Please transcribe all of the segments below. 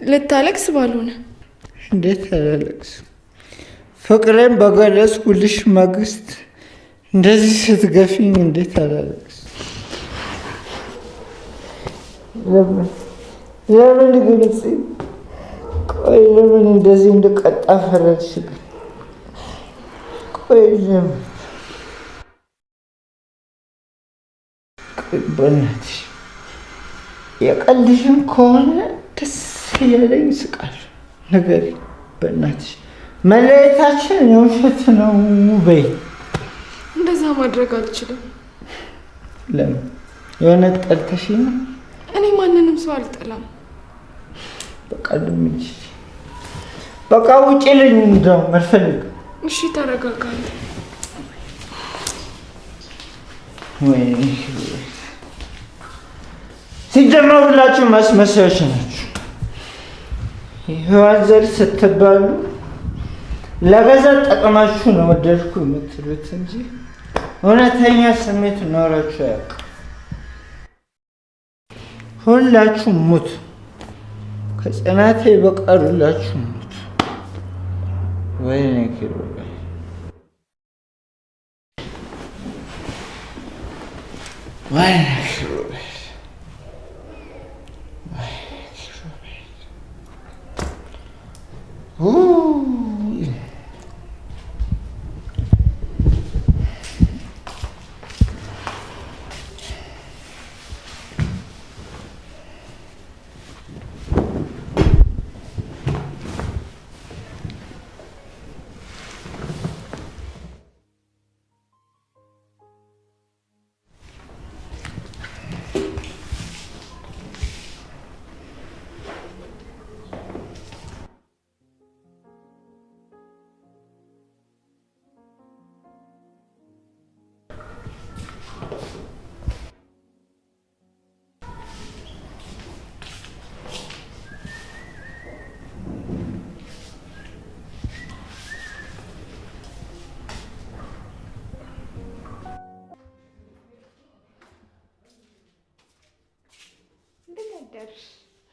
ልታለቅስ ባልሆነ እንዴት አላለቅስ? ፍቅሬን በገለጽኩልሽ ማግስት እንደዚህ ስትገፊኝ እንዴት አላለቅስ? ለምን ግልጽ? ቆይ ለምን እንደዚህ እንድቀጣ ፈረድሽብኝ? ቆይ ለምን? ቆይ በእናትሽ የቀልድሽም ከሆነ ደስ እያለኝ ስቃለሁ። ንገሪኝ በእናትሽ መለየታችን የውሸት ነው በይ። እንደዛ ማድረግ አልችልም። ለምን? የእውነት ጠልተሽ ነው? እኔ ማንንም ሰው አልጠላም። በቃ ልምጭ፣ በቃ ውጪ ልኝ እንደው አልፈልግም። እሺ ተረጋጋል። ወይኔ ሲጀመር ሁላችሁ ማስመሰያዎች ናችሁ። የህይወት ዘር ስትባሉ ለገዛ ጠቅማችሁ ነው ወደድኩ የምትሉት እንጂ እውነተኛ ስሜት ኖራችሁ አያውቅም። ሁላችሁ ሙት፣ ከጽናቴ በቀር ሁላችሁ ሙት። ወይኔ ኪሩቤል ወይኔ ኪሩቤል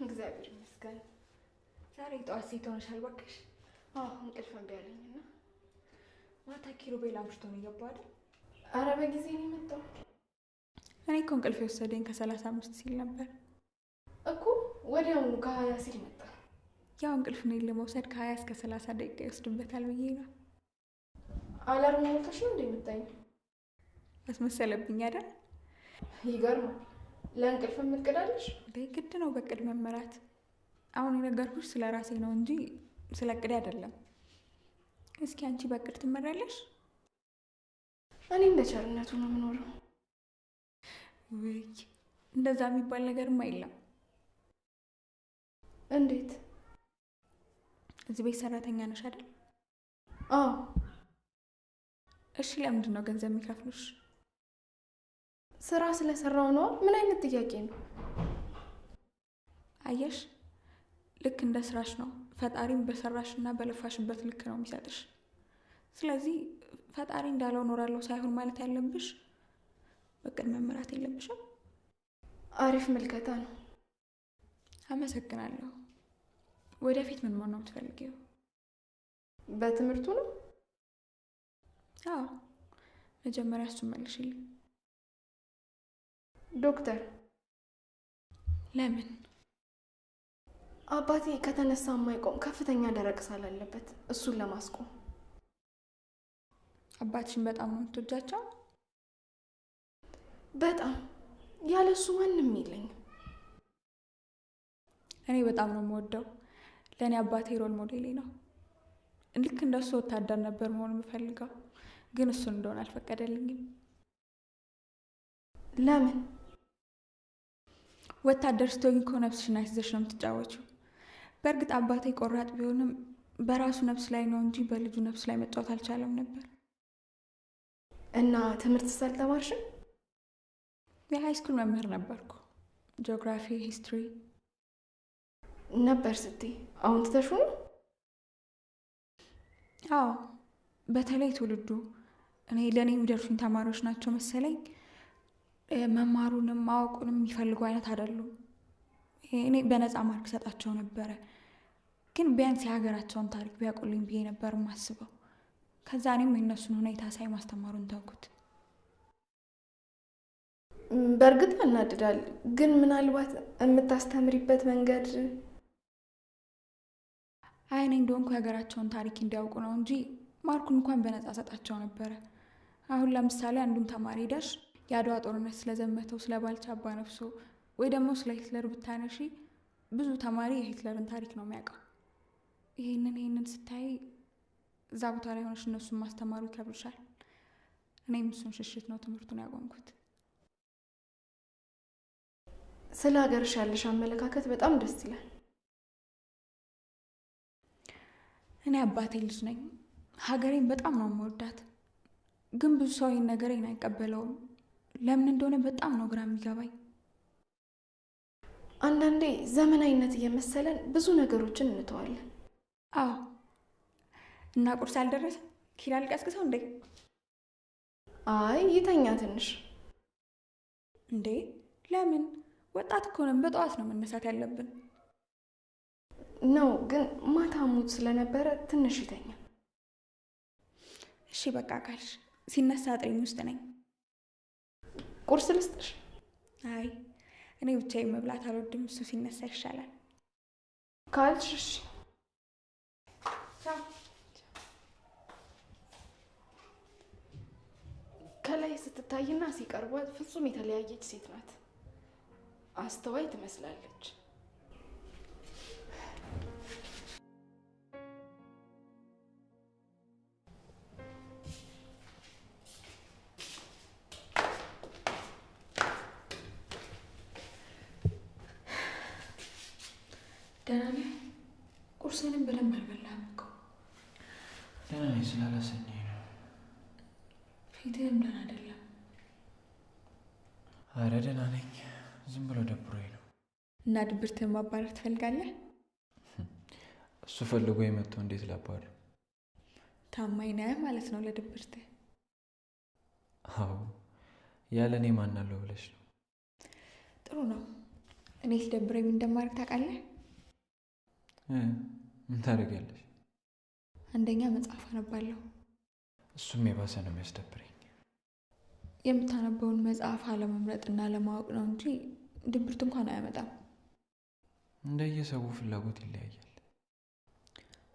እግዚአብሔር ይመስገን። ዛሬ ጠዋት ሴት ሆነሻል እባክሽ። እንቅልፍ እምቢ አለኝና ማታ ኪሩቤል አምሽቶ ነው የገባው አይደል? ኧረ በጊዜ ነው የመጣው። እኔ እኮ እንቅልፍ የወሰደኝ ከ35 ሲል ነበር እኮ ወዲያውኑ ከ20 ሲል መጣ። ያው እንቅልፍ ነው ለመውሰድ ከ20 እስከ 30 ደቂቃ ይወስድበታል ብዬ ነው። አላርም ሞልተሽ ነው እንደምታይ? አስመሰለብኝ አይደል? ይገርማል። ለእንቅልፍ የምትቀዳለሽ? ግድ ነው በቅድ መመራት። አሁን የነገርኩሽ ስለ ራሴ ነው እንጂ ስለ እቅድ አይደለም። እስኪ አንቺ በቅድ ትመራለሽ? እኔ እንደ ቸርነቱ ነው የምኖረው። ውይ እንደዛ የሚባል ነገርም የለም። እንዴት? እዚህ ቤት ሰራተኛ ነሽ አይደል? አዎ። እሺ ለምንድን ነው ገንዘብ የሚከፍሉሽ? ስራ ስለሰራው ነው። ምን አይነት ጥያቄ ነው? አየሽ ልክ እንደ ስራሽ ነው። ፈጣሪም በሰራሽና በለፋሽበት ልክ ነው የሚሰጥሽ። ስለዚህ ፈጣሪ እንዳለው ኖራለሁ ሳይሆን ማለት ያለብሽ በቅድ መመራት የለብሽም። አሪፍ ምልከታ ነው። አመሰግናለሁ። ወደፊት ምን መሆን ነው የምትፈልጊው? በትምህርቱ ነው? አዎ መጀመሪያ እሱን መልሽልኝ። ዶክተር። ለምን? አባቴ ከተነሳ የማይቆም ከፍተኛ ደረቅ ሳል አለበት። እሱን ለማስቆም። አባትሽን በጣም ነው የምትወጃቸው? በጣም። ያለሱ ማንም የለኝም። እኔ በጣም ነው የምወደው። ለእኔ አባቴ ሮል ሞዴሌ ነው። ልክ እንደሱ ወታደር ነበር መሆን የምፈልገው፣ ግን እሱን እንደሆነ አልፈቀደልኝም። ለምን? ወታደር ስትሆኚ እኮ ነፍስሽን አይዘሽ ነው የምትጫወችው። በእርግጥ አባቴ ቆራጥ ቢሆንም በራሱ ነፍስ ላይ ነው እንጂ በልጁ ነፍስ ላይ መጫወት አልቻለም ነበር። እና ትምህርት ሳልተማርሽም? የሃይ ስኩል መምህር ነበርኩ። ጂኦግራፊ፣ ሂስትሪ ነበር ስትይ አሁን ትተሹ ነው? አዎ በተለይ ትውልዱ እኔ ለእኔ የሚደርሱኝ ተማሪዎች ናቸው መሰለኝ። መማሩንም ማወቁንም የሚፈልጉ አይነት አይደሉም። እኔ በነፃ ማርክ ሰጣቸው ነበረ። ግን ቢያንስ የሀገራቸውን ታሪክ ቢያውቁልኝ ብዬ ነበር የማስበው። ከዛ እኔም የእነሱን ሁኔታ ሳይ ማስተማሩን ተውኩት። በእርግጥ ያናድዳል፣ ግን ምናልባት የምታስተምሪበት መንገድ እኔ እንደሆንኩ የሀገራቸውን ታሪክ እንዲያውቁ ነው እንጂ ማርኩን እንኳን በነጻ ሰጣቸው ነበረ። አሁን ለምሳሌ አንዱን ተማሪ ሄደሽ የአድዋ ጦርነት ስለዘመተው ስለ ባልቻ አባ ነፍሶ ወይ ደግሞ ስለ ሂትለር ብታነሺ ብዙ ተማሪ የሂትለርን ታሪክ ነው የሚያውቀው። ይህንን ስታይ እዛ ቦታ ላይ ሆነሽ እነሱን ማስተማሩ ይከብድሻል። እኔም እሱን ሽሽት ነው ትምህርቱን ያቆምኩት። ስለ ሀገርሽ ያለሽ አመለካከት በጣም ደስ ይላል። እኔ አባቴ ልጅ ነኝ። ሀገሬን በጣም ነው የምወዳት። ግን ብዙ ሰው ይህን ነገሬን አይቀበለውም። ለምን እንደሆነ በጣም ነው ግራ የሚገባኝ። አንዳንዴ ዘመናዊነት እየመሰለን ብዙ ነገሮችን እንተዋለን። አዎ። እና ቁርስ አልደረሰ? ኪራ ልቀስቅሰው እንዴ? አይ ይተኛ ትንሽ። እንዴ ለምን? ወጣት እኮ ነን፣ በጠዋት ነው መነሳት ያለብን። ነው ግን ማታ ሙት ስለነበረ ትንሽ ይተኛ። እሺ በቃ ካልሽ ሲነሳ ጥሪኝ ውስጥ ነኝ። ቁርስ ልስጥሽ? አይ እኔ ብቻዬን መብላት አልወድም፣ እሱ ሲነሳ ይሻላል ካልሽ እሺ። ከላይ ስትታይና ሲቀርቧት ፍጹም የተለያየች ሴት ናት። አስተዋይ ትመስላለች። ደህና ነህ? ቁርስንም በደንብ አልበላህም እኮ። ደህና ነኝ ስላላሰኘኝ ነው። ፊትህም ደህና አይደለም። አረ ደህና ነኝ፣ ዝም ብሎ ደብሮኝ ነው። እና ድብርትህን ማባረር ትፈልጋለህ? እሱ ፈልጎ የመጣው እንዴት ላባር? ታማኝ ነህ ማለት ነው ለድብርትህ? አዎ፣ ያለ እኔ ማን አለው ብለሽ ነው? ጥሩ ነው። እኔ ሲደብረኝ እንደማድረግ ታውቃለህ? ምን ታደርጊያለሽ? አንደኛ መጽሐፍ አነባለሁ። እሱም የባሰ ነው የሚያስደብረኝ። የምታነበውን መጽሐፍ አለመምረጥና ለማወቅ ነው እንጂ ድብርት እንኳን አያመጣም። እንደየሰው ፍላጎት ይለያያል።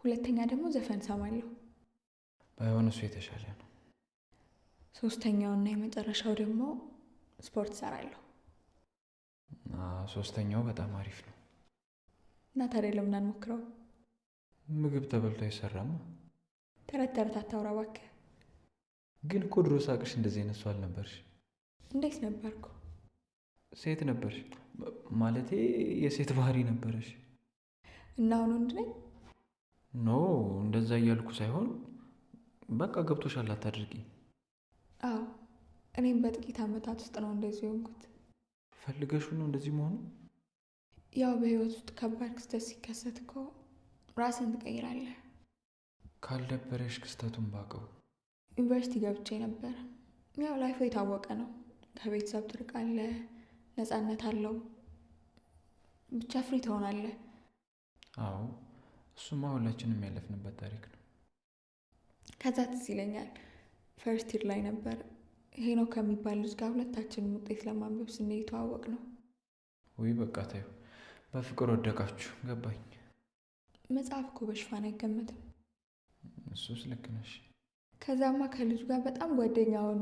ሁለተኛ ደግሞ ዘፈን ሰማለሁ። ባይሆን እሱ የተሻለ ነው። ሶስተኛውና የመጨረሻው ደግሞ ስፖርት ሰራለሁ። ሶስተኛው በጣም አሪፍ ነው። እና ታዲያ ለምን አንሞክረው? ምግብ ተበልቶ አይሰራማ። ተረት ተረት አታውራ እባክህ። ግን እኮ ድሮ ሳቅሽ እንደዚህ አይነት ሰው አልነበርሽ። እንዴት ነበርኩ? ሴት ነበርሽ፣ ማለቴ የሴት ባህሪ ነበረሽ። እና አሁን ወንድ ነኝ? ኖ እንደዛ እያልኩ ሳይሆን በቃ ገብቶሻል፣ አታድርጊ። አዎ እኔም በጥቂት ዓመታት ውስጥ ነው እንደዚህ የሆንኩት። ፈልገሹ ነው እንደዚህ መሆኑ? ያው በህይወት ውስጥ ከባድ ክስተት ሲከሰት እኮ ራስን ትቀይራለህ። ካልደበረሽ ክስተቱን ባቀው። ዩኒቨርሲቲ ገብቼ ነበር። ያው ላይፉ የታወቀ ነው። ከቤተሰብ ትርቃለህ፣ ነፃነት አለው፣ ብቻ ፍሪ ትሆናለህ። አዎ እሱማ ሁላችንም ያለፍንበት ታሪክ ነው። ከዛ ትዝ ይለኛል ፈርስት ይር ላይ ነበር ሄኖክ ከሚባል ልጅ ጋር ሁለታችንም ውጤት ለማንበብ ስንሄድ የተዋወቅ ነው። ወይ በቃ ታዩ፣ በፍቅር ወደቃችሁ። ገባኝ። መጽሐፍ እኮ በሽፋን አይገመትም። እሱስ ልክ ነሽ። ከዛማ ከልጁ ጋር በጣም ጓደኛ ሆኑ።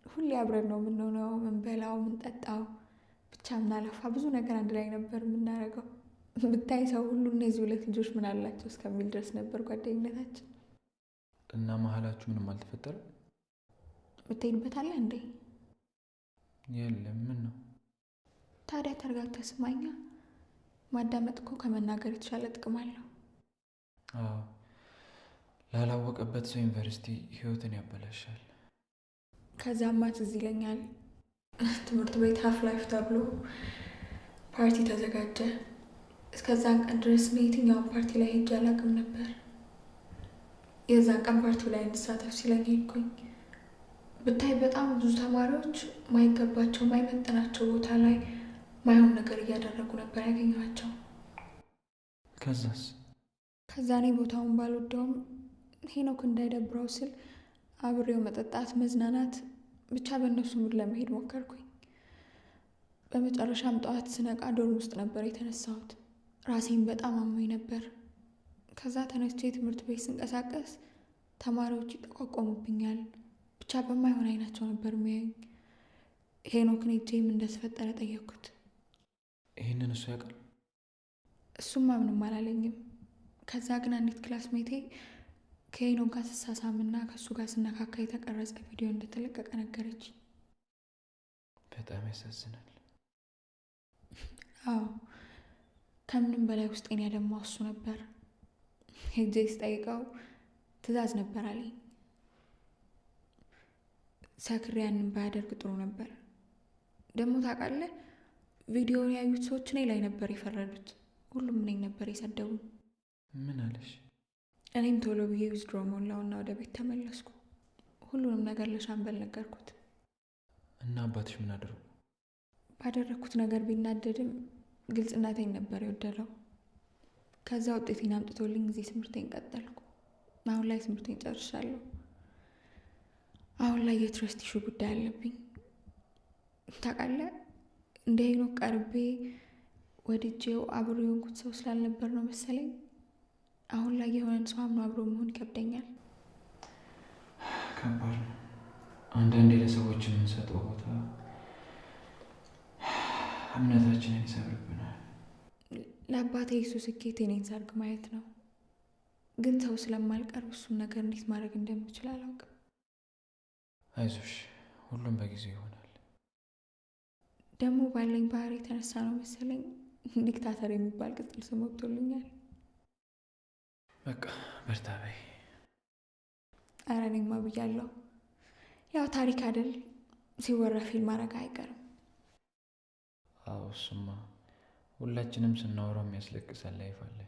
ሁሌ አብረን ነው የምንሆነው፣ ምንበላው፣ ምንጠጣው፣ ብቻ ምናለፋ ብዙ ነገር አንድ ላይ ነበር የምናደርገው። ብታይ ሰው ሁሉ እነዚህ ሁለት ልጆች ምን አላቸው እስከሚል ድረስ ነበር ጓደኝነታችን። እና መሀላችሁ ምንም አልተፈጠረም? ምትሄድበታለህ እንዴ? የለም። ምን ነው ታዲያ? ተረጋግተህ ስማኛ። ማዳመጥ እኮ ከመናገር የተሻለ ጥቅም አለው። አዎ፣ ላላወቀበት ሰው ዩኒቨርሲቲ ህይወትን ያበላሻል። ከዛማ ትዝ ይለኛል ትምህርት ቤት ሀፍ ላይፍ ተብሎ ፓርቲ ተዘጋጀ። እስከዛን ቀን ድረስ እኔ የትኛውን ፓርቲ ላይ ሄጄ አላውቅም ነበር። የዛን ቀን ፓርቲው ላይ እንድሳተፍ ሲለኝ ሄድኩኝ። ብታይ በጣም ብዙ ተማሪዎች ማይገባቸው ማይመጥናቸው ቦታ ላይ ማይሆን ነገር እያደረጉ ነበር ያገኘኋቸው። ከዛስ? ከዛ እኔ ቦታውን ባልወደውም ሄኖክ እንዳይደብረው ስል አብሬው መጠጣት፣ መዝናናት፣ ብቻ በእነሱ ሙድ ለመሄድ ሞከርኩኝ። በመጨረሻም ጠዋት ስነቃ ዶርም ውስጥ ነበር የተነሳሁት። ራሴን በጣም አሞኝ ነበር። ከዛ ተነስቼ ትምህርት ቤት ስንቀሳቀስ ተማሪዎች ይጠቋቋሙብኛል። ብቻ በማይሆን አይናቸው ነበር የሚያዩኝ። ሄኖክን ሄጄም እንደተፈጠረ ጠየቅኩት። ይህንን እሱ ያውቃል? እሱማ ምንም አላለኝም። ከዛ ግን አንዲት ክላስሜቴ ከሄኖክ ጋር ስሳሳምና ከእሱ ጋር ስነካካ የተቀረጸ ቪዲዮ እንደተለቀቀ ነገረች። በጣም ያሳዝናል። አዎ፣ ከምንም በላይ ውስጤን ያደማው እሱ ነበር። ሄጄ ስጠይቀው ትዕዛዝ ነበር አለኝ። ሰክሬ ያንን ባያደርግ ጥሩ ነበር። ደግሞ ታውቃለህ፣ ቪዲዮውን ያዩት ሰዎች እኔ ላይ ነበር የፈረዱት። ሁሉም እኔን ነበር የሰደቡኝ። ምን አለሽ? እኔም ቶሎ ብዬ ዊዝድሮ ሞላውና ወደ ቤት ተመለስኩ። ሁሉንም ነገር ለሻምበል ነገርኩት። እና አባትሽ ምን አደረጉ? ባደረግኩት ነገር ቢናደድም ግልጽነቴን ነበር የወደደው። ከዛ ውጤቴን አምጥቶልኝ ጊዜ ትምህርቴን ቀጠልኩ። አሁን ላይ ትምህርቴን ጨርሻለሁ። አሁን ላይ የትረስት ኢሹ ጉዳይ አለብኝ። ታውቃለህ፣ እንደ ሄኖክ ቀርቤ ወድጄው አብሮ የሆንኩት ሰው ስላልነበር ነው መሰለኝ አሁን ላይ የሆነን ሰው አምኖ አብሮ መሆን ይከብደኛል። ከባድ ነው። አንዳንዴ ለሰዎች የምንሰጠው ቦታ እምነታችንን ይሰብርብናል። ለአባቴ የሱ ስኬት የኔን ሰርግ ማየት ነው። ግን ሰው ስለማልቀርብ እሱን ነገር እንዴት ማድረግ እንደምችል አላውቅም። አይዞሽ፣ ሁሉም በጊዜው ይሆናል። ደግሞ ባለኝ ባህሪ የተነሳ ነው መሰለኝ ዲክታተር የሚባል ቅጽል ስም ወጥቶልኛል። በቃ በርታ በይ። ኧረ እኔማ ብያለሁ። ያው ታሪክ አይደል፣ ሲወራ ፊልም ማድረግ አይቀርም። አዎ እሱማ ሁላችንም ስናወራው የሚያስለቅሰን ላይፍ አለ።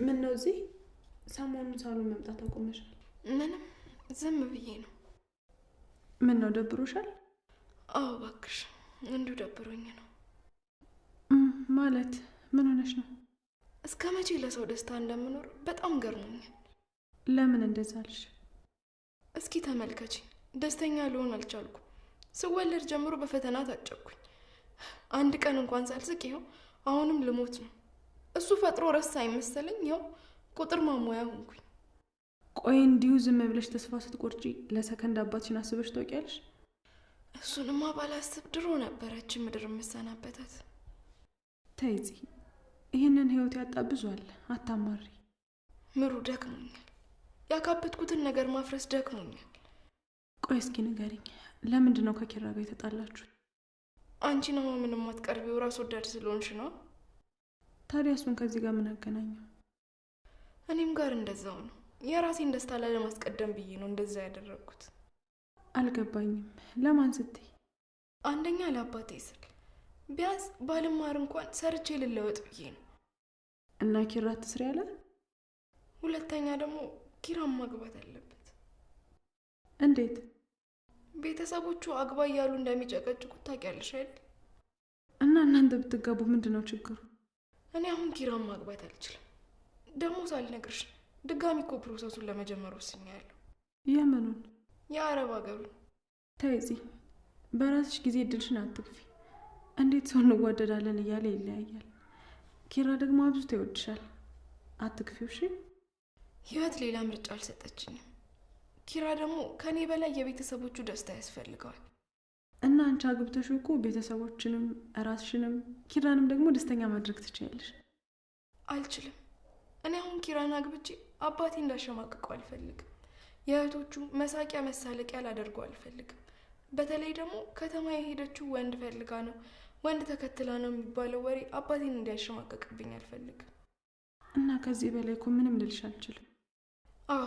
ምን ነው እዚህ ሰሞኑን ሳሎን መምጣት አቆመሻል? ምንም ዝም ብዬ ነው። ምን ነው ደብሮሻል? አዎ እባክሽ እንዲሁ ደብሮኝ ነው። ማለት ምን ሆነሽ ነው? እስከ መቼ ለሰው ደስታ እንደምኖር በጣም ገርሞኛል። ለምን እንደዛ አልሽ? እስኪ ተመልከቺ፣ ደስተኛ ልሆን አልቻልኩም። ስወለድ ጀምሮ በፈተና ታጨኩኝ። አንድ ቀን እንኳን ሳልስቅ ይኸው አሁንም ልሞት ነው። እሱ ፈጥሮ ረሳኝ መሰለኝ ይኸው ቁጥር ማሟያ ሆንኩኝ። ቆይ እንዲሁ ዝም ብለሽ ተስፋ ስትቆርጪ ለሰከንድ አባትሽን አስበሽ ታውቂያለሽ? እሱንማ ባላስብ ድሮ ነበረች ምድር መሰናበታት። ተይ ፂ፣ ይህንን ህይወት ያጣ ብዙ አለ፣ አታማሪ። ምሩ ደክሞኛል። ያካበትኩትን ነገር ማፍረስ ደክሞኛል። ቆይ እስኪ ንገሪኝ፣ ለምንድን ነው ከኪራ ጋር የተጣላችሁ? አንቺ ነው ምንም አትቀርቢው፣ ራስ ወዳድ ስለሆንሽ ነው። ታዲያ እሱን ከዚህ ጋር ምን አገናኘው? እኔም ጋር እንደዛው ነው። የራሴን ደስታ ላለማስቀደም ብዬ ነው እንደዛ ያደረኩት። አልገባኝም። ለማን ስትይ? አንደኛ ለአባቴ ስል፣ ቢያንስ ባልማር እንኳን ሰርቼ ልለወጥ ብዬ ነው። እና ኪራ ትስሪ ያለ? ሁለተኛ ደግሞ ኪራም ማግባት አለበት። እንዴት? ቤተሰቦቹ አግባ እያሉ እንደሚጨቀጭቁት ታውቂያለሽ አይደል? እና እናንተ ብትጋቡ ምንድነው ችግሩ? እኔ አሁን ኪራም ማግባት አልችልም። ደግሞ ሳልነግርሽ ድጋሚ እኮ ፕሮሰሱን ለመጀመር ወስኛለሁ። የምኑን? የአረብ ሀገሩን። ተይ ፂ፣ በራስሽ ጊዜ እድልሽን አትግፊ። እንዴት ሰው እንዋደዳለን እያለ ይለያያል። ኪራ ደግሞ አብዝቶ ይወድሻል። አትግፊው እሺ? ህይወት ሌላ ምርጫ አልሰጠችኝም። ኪራ ደግሞ ከኔ በላይ የቤተሰቦቹ ደስታ ያስፈልገዋል። እና አንቺ አግብተሽ እኮ ቤተሰቦችንም ራስሽንም ኪራንም ደግሞ ደስተኛ ማድረግ ትችያለሽ። አልችልም። እኔ አሁን ኪራን አግብቼ አባቴ እንዳሸማቅቀው አልፈልግም። የእህቶቹ መሳቂያ መሳለቂያ ላደርገው አልፈልግም። በተለይ ደግሞ ከተማ የሄደችው ወንድ ፈልጋ ነው፣ ወንድ ተከትላ ነው የሚባለው ወሬ አባቴን እንዲያሸማቅቅብኝ አልፈልግም። እና ከዚህ በላይ እኮ ምንም ልልሽ አልችልም። አዎ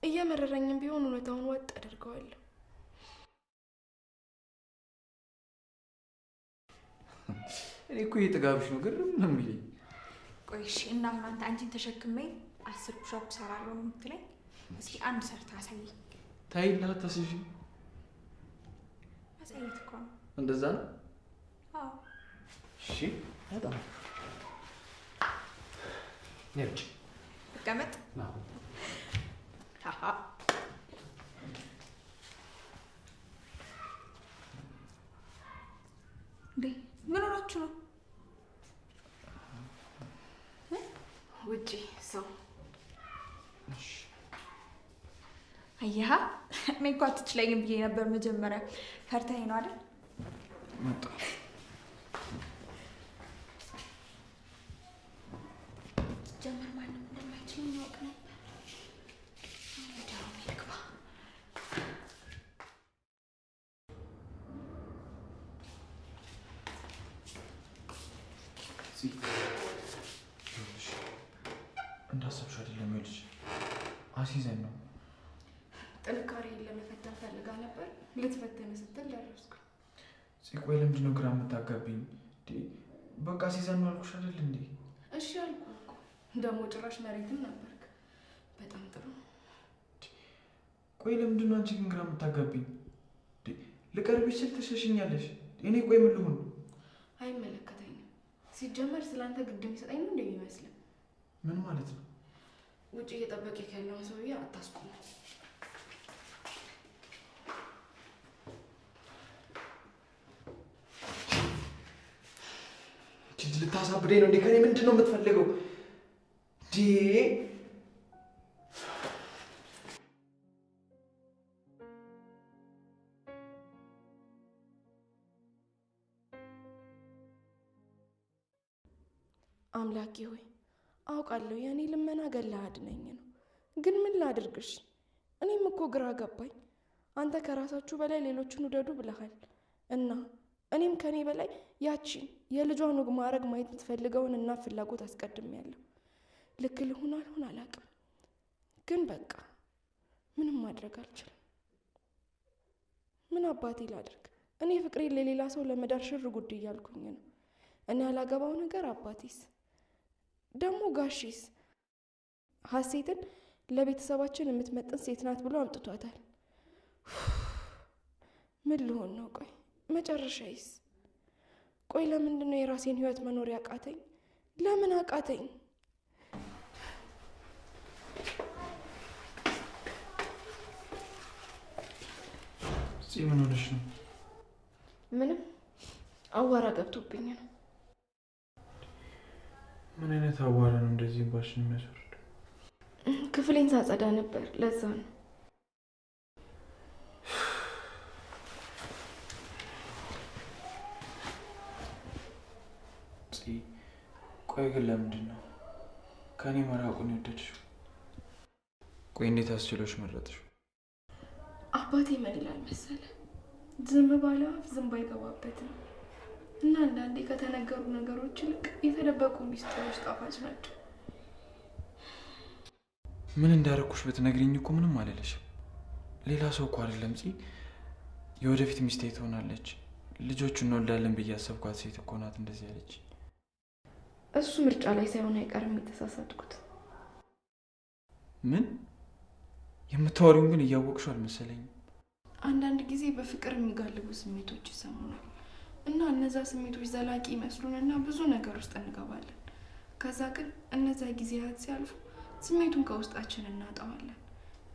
እየመረረኝም ቢሆን እውነታውን ዋጥ አደርገዋለሁ። እኔ እኮ የጥጋብሽ ነው ግርም ነው የሚለኝ። ቆይ እሺ፣ እና አሁን አንተ አንቺን ተሸክሜ 10 ፑሽ-አፕ እሰራለሁ ነው የምትለኝ? እስኪ አንድ ሰርታ አሳይ። ታይላ ተስጂ አሳይት እኮ ነው። እንደዛ ነው? አዎ። እሺ በጣም ነጭ ተቀመጥ። ነው ሃሃ እንዴ ምን ሆናችሁ ነው? ውጪ ሰው አያሃ እኔ እኮ አትችለኝም ብዬ ነበር መጀመሪያ። ፈርተኸኝ ነው አይደል? መጣ ጀመር ማንም እንደማይችል ያውቅ ነበር። እንደውም ይግባ። እንዳሰብሽው አይደለም ልጅ አሲዘን ነው። ጥንካሬን ለመፈተን ፈልጋ ነበር። ልትፈተን ስትል ደረስኩ። ቆይ ለምንድን ነው ግራ የምታጋቢኝ? በቃ አሲዘን ነው አልኩሽ አይደል እንዴ? እሺ አልኩ እኮ። ደግሞ ጭራሽ መሬትም ነበርክ። በጣም ጥሩ። ቆይ ለምንድን ነው አንቺ ግን ግራ የምታጋቢኝ? ልቀርብሽ ስል ትሸሽኛለሽ። እኔ ቆይ ምን ልሁን? አይመለከተኝም። ሲጀመር ስላንተ ግድ የሚሰጠኝ ነው እንደሚመስልህ። ምን ማለት ነው? ውጭ እየጠበቀህ ያለውን ሰውዬ አታስቆም። ልታሳብደኝ ነው እንዴ? ከኔ ምንድን ነው የምትፈልገው? አምላኬ ሆይ አውቃለሁ የኔ ልመና ገላህ አድነኝ ነው። ግን ምን ላድርግሽ? እኔም እኮ ግራ ገባኝ። አንተ ከራሳችሁ በላይ ሌሎችን ውደዱ ብለሃል እና እኔም ከኔ በላይ ያቺን የልጇን ወግ ማድረግ ማየት የምትፈልገውን እና ፍላጎት አስቀድሜያለሁ። ልክ ልሁን አልሁን አላውቅም፣ ግን በቃ ምንም ማድረግ አልችልም። ምን አባቴ ላድርግ? እኔ ፍቅሬን ለሌላ ሰው ለመዳር ሽር ጉድ እያልኩኝ ነው። እኔ ያላገባው ነገር አባቴስ ደግሞ ጋሼስ ሀሴትን ለቤተሰባችን የምትመጥን ሴት ናት ብሎ አምጥቷታል። ምን ልሆን ነው? ቆይ መጨረሻዬስ? ቆይ ለምንድን ነው የራሴን ህይወት መኖር ያቃተኝ? ለምን አቃተኝ? ምን ሆነሽ ነው? ምንም አዋራ ገብቶብኝ ነው። ምን አይነት አዋራ ነው እንደዚህ ባሽን የሚያስወርድ? ክፍሌን ሳጸዳ ነበር፣ ለዛ ነው። ቆይ ግን ለምንድን ነው ከኔ መራቁን የወደድሽው? ቆይ እንዴት አስችሎሽ መረጥሽው? አባቴ ምን ይላል መሰለ፣ ዝም ባለ አፍ ዝንብ አይገባበትም እና አንዳንዴ ከተነገሩ ነገሮች ይልቅ የተደበቁ ሚስጥሮች ጣፋጭ ናቸው። ምን እንዳረኩሽ ብትነግሪኝ እኮ ምንም አልልሽም። ሌላ ሰው እኮ አይደለም የወደፊት ሚስቴ ትሆናለች፣ ልጆቹን እንወልዳለን ብዬ ያሰብኳት ሴት እኮ ናት እንደዚህ ያለች። እሱ ምርጫ ላይ ሳይሆን አይቀርም የተሳሳትኩት። ምን የምታወሪውን ግን እያወቅሽው አልመሰለኝም። አንዳንድ ጊዜ በፍቅር የሚጋልቡ ስሜቶች ይሰሙናል እና እነዛ ስሜቶች ዘላቂ ይመስሉንና ብዙ ነገር ውስጥ እንገባለን። ከዛ ግን እነዛ ጊዜያት ሲያልፉ ስሜቱን ከውስጣችን እናጣዋለን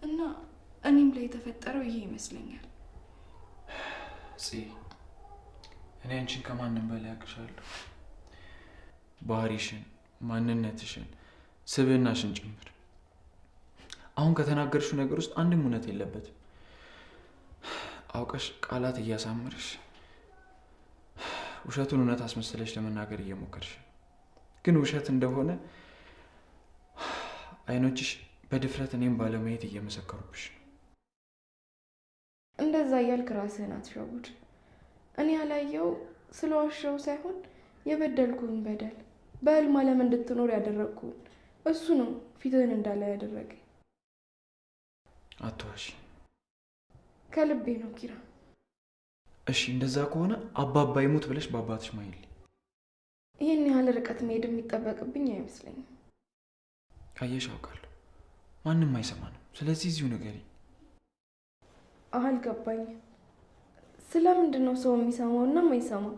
እና እኔም ላይ የተፈጠረው ይሄ ይመስለኛል። እኔ አንቺን ከማንም በላይ አውቅሻለሁ። ባህሪሽን፣ ማንነትሽን፣ ስብዕናሽን ጭምር። አሁን ከተናገርሽው ነገር ውስጥ አንድም እውነት የለበትም። አውቀሽ ቃላት እያሳመርሽ ውሸቱን እውነት አስመስለሽ ለመናገር እየሞከርሽ ግን ውሸት እንደሆነ አይኖችሽ በድፍረት እኔም ባለማየት እየመሰከሩብሽ። እንደዛ እያልክ ራስህን አትሸውድ። እኔ ያላየው ስለዋሸው ሳይሆን የበደልኩህን በደል በህልም ዓለም እንድትኖር ያደረግኩህን እሱ ነው ፊትህን እንዳለ ያደረገኝ። አትዋሺ። ከልቤ ነው ኪራ። እሺ እንደዛ ከሆነ አባባ ይሙት ብለሽ በአባትሽ ማይል። ይህን ያህል ርቀት መሄድ የሚጠበቅብኝ አይመስለኝም። ካየሽ አውቃለሁ ማንም አይሰማንም። ስለዚህ እዚሁ ንገሪኝ። አልገባኝም። ስለምንድን ነው ሰው የሚሰማውና የማይሰማው?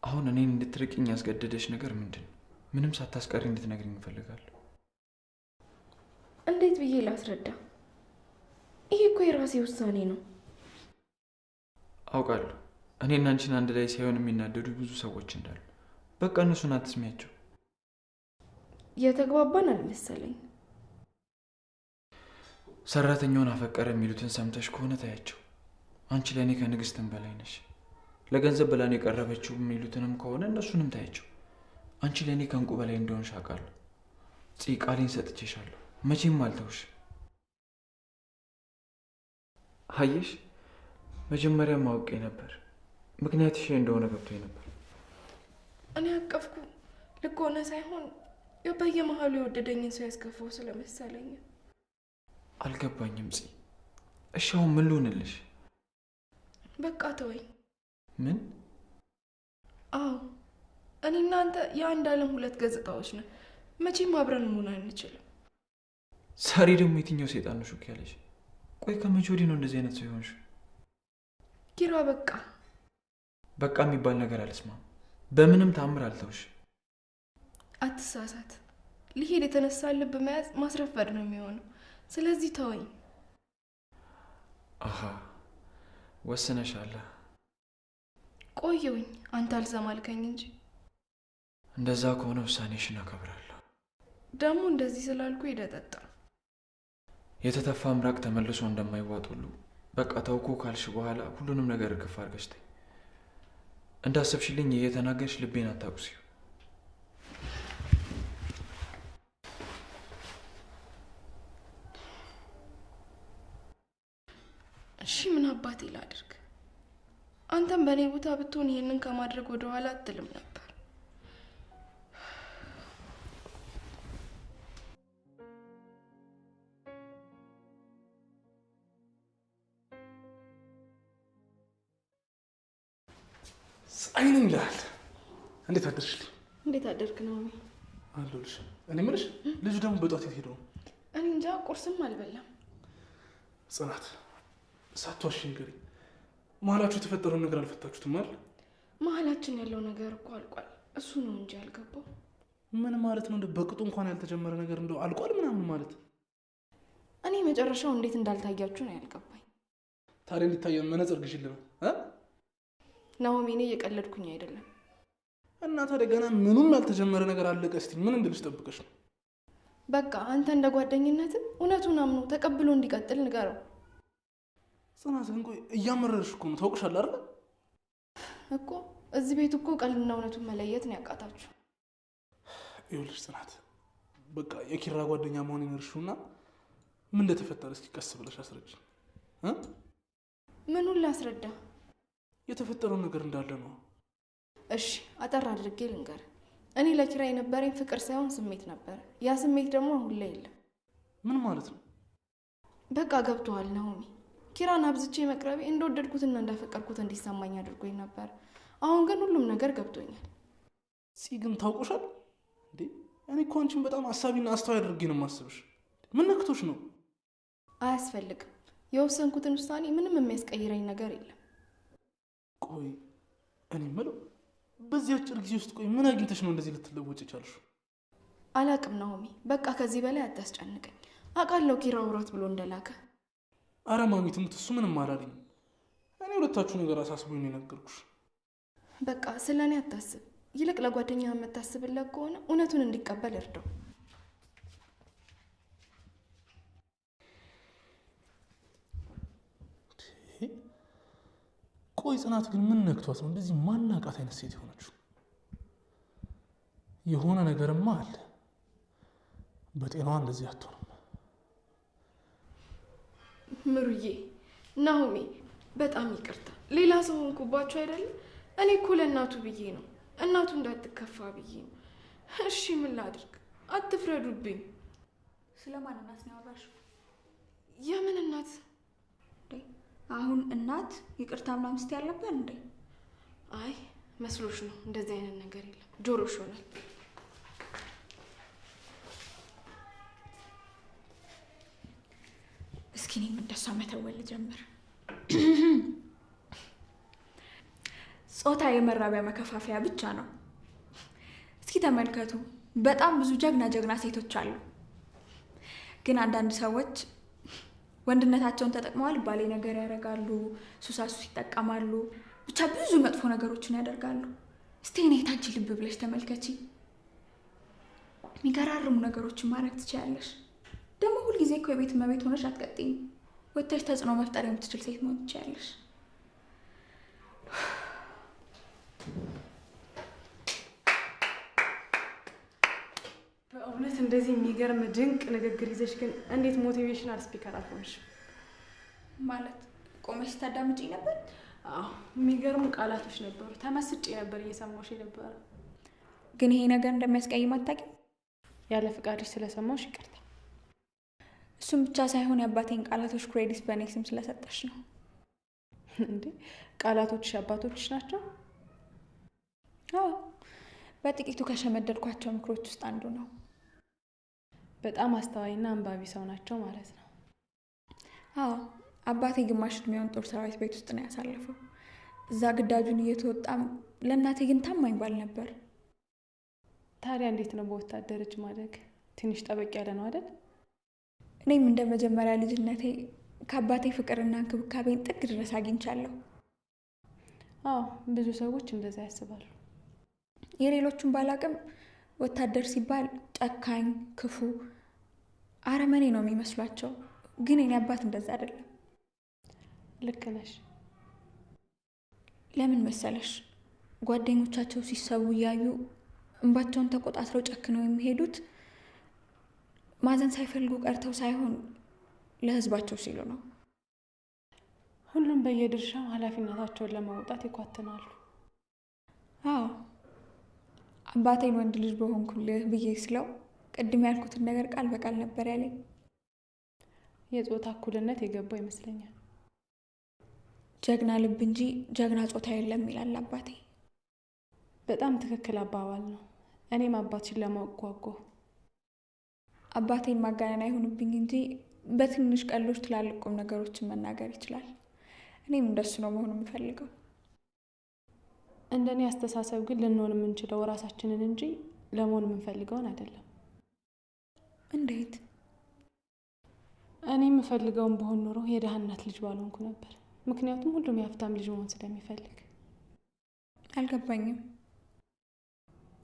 አሁን እኔን እንድትርቅኝ ያስገደደሽ ነገር ምንድን ነው? ምንም ሳታስቀሪ እንድትነግሪኝ እፈልጋለሁ። እንዴት ብዬ ላስረዳ? ይሄ እኮ የራሴ ውሳኔ ነው። አውቃለሁ እኔና አንቺን አንድ ላይ ሳይሆን የሚናደዱ ብዙ ሰዎች እንዳሉ። በቃ እነሱን አትስሚያቸው። የተግባባን አልመሰለኝ። ሰራተኛውን አፈቀረ የሚሉትን ሰምተሽ ከሆነ ታያቸው። አንቺ ለእኔ ከንግስትም በላይ ነሽ። ለገንዘብ ብላን የቀረበችው የሚሉትንም ከሆነ እነሱንም ታያቸው። አንቺ ለእኔ ከእንቁ በላይ እንደሆንሽ አውቃለሁ። ቃሌን ሰጥቼሻለሁ። መቼም አልተውሽ። አየሽ መጀመሪያም አውቄ ነበር። ምክንያትሽ እንደሆነ ገብቶኝ ነበር። እኔ አቀፍኩ ልክ ሆነ ሳይሆን በየመሃሉ የወደደኝን ሰው ያስከፋው ስለመሰለኝ። አልገባኝም እሺ አሁን ምን ልሆንልሽ? በቃ ተወኝ። ምን? አዎ እኔ እናንተ የአንድ ዓለም ሁለት ገጽታዎች ነን። መቼም አብረን መሆን አንችልም። ዛሬ ደግሞ የትኛው ሰይጣን ነው ሹክ ያለሽ? ቆይ ከመቼ ወዲህ ነው እንደዚህ አይነት ሰው ይሆንሽ? ኪራ በቃ የሚባል ነገር አልስማም። በምንም ታምር አልተውሽ። አትሳሳት። ሊሄድ የተነሳ ልብ መያዝ ማስረፈድ ነው የሚሆነው። ስለዚህ ተወኝ። አሃ ወስነሻል። ቆየውኝ አንተ አልሰማልከኝ እንጂ። እንደዛ ከሆነ ውሳኔሽን አከብራለሁ። ደግሞ እንደዚህ ስላልኩ ይደጠጣ። የተተፋ ምራቅ ተመልሶ እንደማይዋጥ ሁሉ በቃ ተውኩ ካልሽ በኋላ ሁሉንም ነገር እርግፍ አድርገሽ ተይ። እንዳሰብሽልኝ እየተናገርሽ ልቤን አታቁሲው። እሺ ምን አባቴ ላድርግ? አንተም በእኔ ቦታ ብትሆን ይሄንን ከማድረግ ወደ ኋላ አትልም ነበር። አይነኝ ይላል። እንዴት አደርሽልኝ? እንዴት አደርክ ነው? አለሁልሽ። እኔ የምልሽ ልጁ ደግሞ በጧት የት ሄደው? እኔ እንጃ፣ ቁርስም አልበላም። ጽናት ሳትዋሺ ንገሪኝ። መሀላችሁ የተፈጠረውን ነገር አልፈታችሁትም አይደል? መሀላችን ያለው ነገር እኮ አልቋል። እሱ ነው እንጂ አልገባው። ምን ማለት ነው? በቅጡ እንኳን ያልተጀመረ ነገር እንደው አልቋል ምናምን ማለት? እኔ መጨረሻው እንዴት እንዳልታያችሁ ነው ያልገባኝ። ታዲያ እንዲታየን መነጽር ግዢልን እ ናሆሜ፣ እኔ እየቀለድኩኝ አይደለም። እና ታዲያ ገና ምኑም ያልተጀመረ ነገር አለቀ እስቲ ምን እንድልሽ ጠብቀሽ ነው? በቃ አንተ እንደ ጓደኝነት እውነቱን አምኖ ተቀብሎ እንዲቀጥል ንገረው። ጽናት ግን ቆይ እያመረርሽ እኮ ነው። ታውቅሻል አይደል እኮ እዚህ ቤት እኮ ቀልና እውነቱን መለየት ነው ያቃታችሁ። ይኸውልሽ ጽናት፣ በቃ የኪራ ጓደኛ መሆኔን እርሺውና ምን እንደተፈጠረ እስኪ ቀስ ብለሽ አስረጅ እ ምኑን ላስረዳ? የተፈጠረው ነገር እንዳለ ነው። እሺ አጠር አድርጌ ልንገር። እኔ ለኪራ የነበረኝ ፍቅር ሳይሆን ስሜት ነበር። ያ ስሜት ደግሞ አሁን ላይ የለም። ምን ማለት ነው? በቃ ገብቶሃል ናሆሚ። ኪራን አብዝቼ መቅረቤ እንደወደድኩትና እንዳፈቀርኩት እንዲሰማኝ አድርጎኝ ነበር። አሁን ግን ሁሉም ነገር ገብቶኛል። ግን ታውቆሻል እንዴ? እኔ እኮ አንቺን በጣም አሳቢና አስተዋይ አድርጌ ነው የማስብሽ። ምን ነክቶሽ ነው? አያስፈልግም። የወሰንኩትን ውሳኔ ምንም የሚያስቀይረኝ ነገር የለም። ቆይ እኔ የምለው በዚህ አጭር ጊዜ ውስጥ ቆይ ምን አግኝተሽ ነው እንደዚህ ልትለወጭ የቻልሽው? አላቅም ናሆሚ፣ በቃ ከዚህ በላይ አታስጨንቀኝ። አውቃለሁ ኪራ ውራት ብሎ እንደላከ። አረ ማሚ ትሙት፣ እሱ ምንም አላለኝም። እኔ ሁለታችሁ ነገር አሳስቦኝ ነው የነገርኩሽ። በቃ ስለ እኔ አታስብ። ይልቅ ለጓደኛ የምታስብለት ከሆነ እውነቱን እንዲቀበል እርዳው። ቆይ ጽናት ግን ምን ነክቷት ነው እንደዚህ ማናቃት አይነት ሴት የሆነችው? የሆነ ነገርማ አለ። በጤናዋ እንደዚህ አትሆንም። ምሩዬ፣ ናሆሜ በጣም ይቅርታ። ሌላ ሰው ሆንኩባችሁ አይደለም? እኔ እኮ ለእናቱ ብዬ ነው፣ እናቱ እንዳትከፋ ብዬ ነው። እሺ ምን ላድርግ? አትፍረዱብኝ። ስለማን እናት ነው ያወራሽው? የምን እናት? አሁን እናት ይቅርታ ምናምን ስትይ ያለበት እንዴ? አይ መስሎሽ ነው። እንደዚህ አይነት ነገር የለም። ጆሮሽ ይሆናል። እስኪ እኔም እንደሷ መተወል ጀምር። ጾታ የመራቢያ መከፋፈያ ብቻ ነው። እስኪ ተመልከቱ፣ በጣም ብዙ ጀግና ሴቶች አሉ። ግን አንዳንድ ሰዎች ወንድነታቸውን ተጠቅመዋል ባሌ ነገር ያደርጋሉ፣ ሱሳሱ ይጠቀማሉ፣ ብቻ ብዙ መጥፎ ነገሮችን ያደርጋሉ። እስቲ እኔ ታንቺ ልብ ብለሽ ተመልከቺ። የሚገራርሙ ነገሮችን ማድረግ ትችያለሽ። ደግሞ ሁልጊዜ እኮ የቤት እመቤት ሆነሽ አትቀጥይም። ወጥተሽ ተጽዕኖ መፍጠር የምትችል ሴት መሆን ትችያለሽ። በእውነት እንደዚህ የሚገርም ድንቅ ንግግር ይዘሽ ግን እንዴት ሞቲቬሽናል ስፒከር አልሆንሽም? ማለት ቆመሽ ታዳምጪኝ ነበር? አዎ፣ የሚገርሙ ቃላቶች ነበሩ። ተመስጬ ነበር እየሰማሁሽ የነበረ። ግን ይሄ ነገር እንደሚያስቀይም አታውቂም? ያለ ፍቃድሽ ስለሰማሁሽ ይቅርታ። እሱም ብቻ ሳይሆን የአባቴን ቃላቶች ክሬዲት በእኔ ስም ስለሰጠሽ ነው። እንዴ ቃላቶችሽ አባቶችሽ ናቸው? አዎ፣ በጥቂቱ ከሸመደድኳቸው ምክሮች ውስጥ አንዱ ነው። በጣም አስተዋይና አንባቢ ሰው ናቸው ማለት ነው። አዎ፣ አባቴ ግማሽ እድሜውን ጦር ሰራዊት ቤት ውስጥ ነው ያሳለፈው። እዛ ግዳጁን እየተወጣም ለእናቴ ግን ታማኝ ባል ነበር። ታዲያ እንዴት ነው በወታደር እጅ ማደግ? ትንሽ ጠበቅ ያለ ነው አይደል? እኔም እንደ መጀመሪያ ልጅነቴ ከአባቴ ፍቅርና እንክብካቤን ጥግ ድረስ አግኝቻለሁ። አዎ፣ ብዙ ሰዎች እንደዛ ያስባሉ። የሌሎቹን ባላቅም ወታደር ሲባል ጨካኝ፣ ክፉ፣ አረመኔ ነው የሚመስሏቸው። ግን የኔ አባት እንደዛ አይደለም። ልክ ነሽ። ለምን መሰለሽ? ጓደኞቻቸው ሲሰዉ እያዩ እንባቸውን ተቆጣጥረው ጨክነው የሚሄዱት ማዘን ሳይፈልጉ ቀርተው ሳይሆን ለህዝባቸው ሲሉ ነው። ሁሉም በየድርሻው ኃላፊነታቸውን ለመውጣት ይኳትናሉ። አዎ፣ አባቴን ወንድ ልጅ በሆንኩልህ ብዬ ስለው ቅድም ያልኩትን ነገር ቃል በቃል ነበር ያለኝ። የጾታ እኩልነት የገባው ይመስለኛል። ጀግና ልብ እንጂ ጀግና ጾታ የለም ይላል አባቴ። በጣም ትክክል አባባል ነው። እኔም አባትሽን ለማወቅ ጓጓሁ። አባቴን ማጋነን አይሆንብኝ እንጂ በትንሽ ቀሎች ትላልቅ ቁም ነገሮችን መናገር ይችላል። እኔም እንደሱ ነው መሆን የምፈልገው። እንደኔ አስተሳሰብ ግን ልንሆን የምንችለው ራሳችንን እንጂ ለመሆን የምንፈልገውን አይደለም። እንዴት? እኔ የምፈልገውን በሆን ኖሮ የድሃ እናት ልጅ ባልሆንኩ ነበር። ምክንያቱም ሁሉም የሀብታም ልጅ መሆን ስለሚፈልግ። አልገባኝም።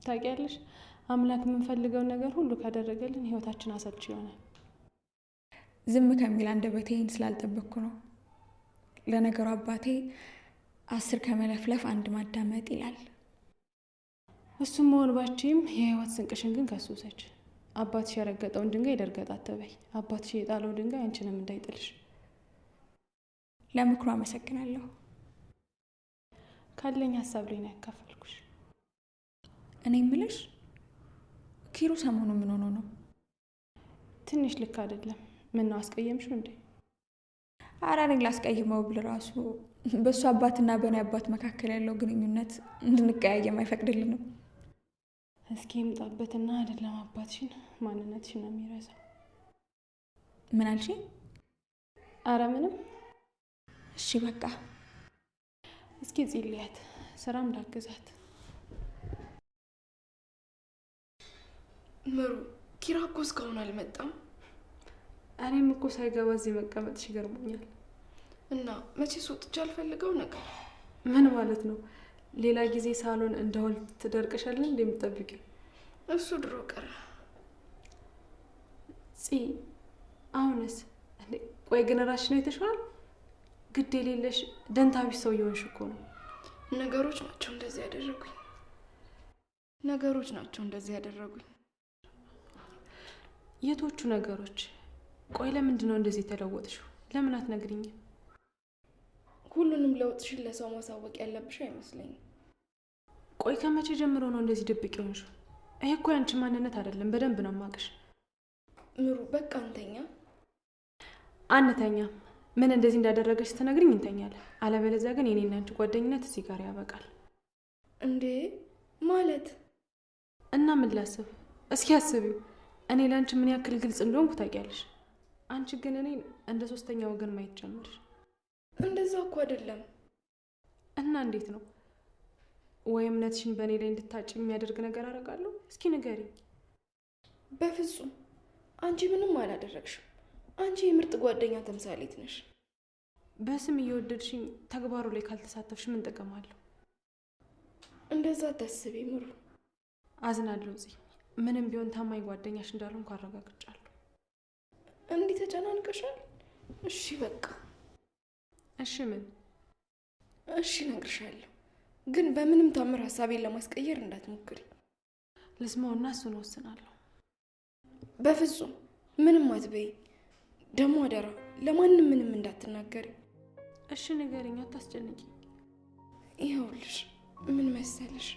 ታውቂያለሽ፣ አምላክ የምንፈልገውን ነገር ሁሉ ካደረገልን ህይወታችን አሰልቺ ይሆናል። ዝም ከሚል አንደበቴ ይህን ስላልጠበቅኩ ነው። ለነገሩ አባቴ 10 ከመለፍለፍ 1 ማዳመጥ ይላል። እሱም መሆን ባችም የህይወት ስንቅሽን ግን ከሱ ውሰጂ። አባትሽ የረገጠውን ድንጋይ ይደርገጥ አትበይ። አባትሽ የጣለው ድንጋይ አንቺንም እንዳይጥልሽ። ለምክሩ አመሰግናለሁ። ካለኝ ሀሳብ ላይ ነው ያካፈልኩሽ። እኔ የምልሽ ኪሩ ሰሞኑ ምን ሆኖ ነው? ትንሽ ልክ አይደለም። ምን ነው አስቀየምሽው እንዴ? ኧረ እኔን ላስቀይመው ብል ራሱ በእሱ አባትና በእኔ አባት መካከል ያለው ግንኙነት እንድንቀያየም አይፈቅድልንም። እስኪ ይምጣበትና አይደለም አባትሽን ማንነትሽን ነው የሚረሳው። ምን አልሽኝ? ኧረ ምንም። እሺ በቃ እስኪ ጽልያት ስራም ላግዛት። ምሩ፣ ኪራ እኮ እስካሁን አልመጣም። እኔም እኮ ሳይገባ እዚህ መቀመጥሽ ይገርሞኛል። እና መቼስ ወጥቼ አልፈልገው ነገር። ምን ማለት ነው? ሌላ ጊዜ ሳሎን እንደሆነ ትደርቀሻለን እንደምትጠብቂው? እሱ ድሮ ቀረ። ፂ አሁንስ? ቆይ ግን ራስሽ ነው የተሻለ? ግድ የሌለሽ ደንታቢ ሰው እየሆንሽ እኮ ነው። ነገሮች ናቸው እንደዚህ ያደረጉኝ። የቶቹ ነገሮች? ቆይ ለምንድን ነው እንደዚህ የተለወጥሽው? ለምን አትነግሪኝም? ሁሉንም ለውጥሽን ለሰው ማሳወቅ ያለብሽ አይመስለኝም። ቆይ ከመቼ ጀምሮ ነው እንደዚህ ድብቅ የሆንሽው? ይሄ እኮ ያንቺ ማንነት አይደለም፣ በደንብ ነው የማውቅሽ። ምሩ በቃ አንተኛም። ምን እንደዚህ እንዳደረገች ስትነግሪኝ እንተኛለን። አለበለዚያ ግን የኔና አንቺ ጓደኝነት እዚህ ጋር ያበቃል። እንዴ ማለት? እና ምን ላስብ? እስኪ አስቢው። እኔ ለአንቺ ምን ያክል ግልጽ እንደሆንኩ ታውቂያለሽ። አንቺ ግን እኔን እንደ ሶስተኛ ወገን ማየት ጀመርሽ። እንደዛ እኮ አይደለም። እና እንዴት ነው? ወይ እምነትሽን በእኔ ላይ እንድታጭ የሚያደርግ ነገር አደርጋለሁ? እስኪ ንገሪኝ። በፍጹም አንቺ ምንም አላደረግሽም። አንቺ የምርጥ ጓደኛ ተምሳሌት ነሽ። በስም እየወደድሽኝ ተግባሩ ላይ ካልተሳተፍሽ ምን ጥቅም አለው? እንደዛ አታስቢ ምሩ። አዝናለሁ ጽ ምንም ቢሆን ታማኝ ጓደኛሽ እንዳልሆንኩ አረጋግጫለሁ። እንዲህ ተጨናንቀሻል? እሺ በቃ እሺ። ምን? እሺ እነግርሻለሁ፣ ግን በምንም ታምር ሀሳቤን ለማስቀየር እንዳትሞክሪ። ልስማውና እሱን ወስናለሁ። በፍጹም ምንም አትበይ። ደግሞ አደራ ለማንም ምንም እንዳትናገሪ። እሺ ንገሪኝ፣ አታስጨንቂኝ። ይኸውልሽ ምን መሰለሽ